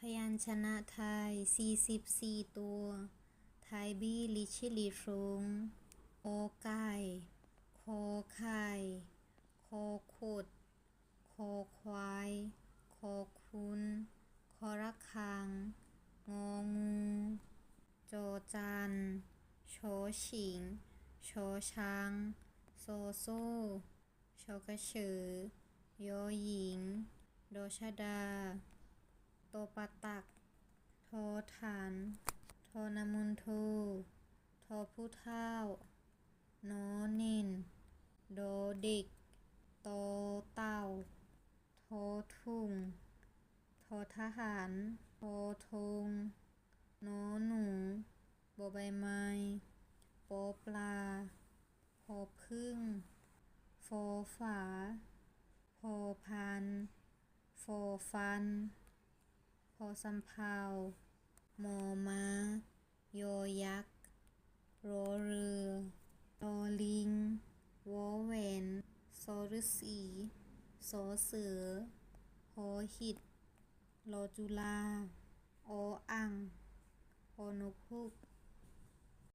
พยัญชนะไทย44ตัวไทยบี้ลิชิลิชงโอไก่คอไข่คอขดคอควายคอคุณคอระฆังงองูจอจานชอฉิงชอช้างโซโซ่ชอกระเฉอยอหญิงดอชดาโตปะตักทอฐานทอนามุนโททอผู้เฒ่านอเน่นดอเด็กตอเต่าทอถุงทอทหารทอธงนอหนูบอใบไม้ปอปลาพอพึ่งฟอฝาพอพันฟอฟันพอสำเภามอม้ายอยักษ์รอเรือลอลิงวอแหวนซอฤาษีสอเสือหอหิตลอจุฬาออ่างพอนกฮูก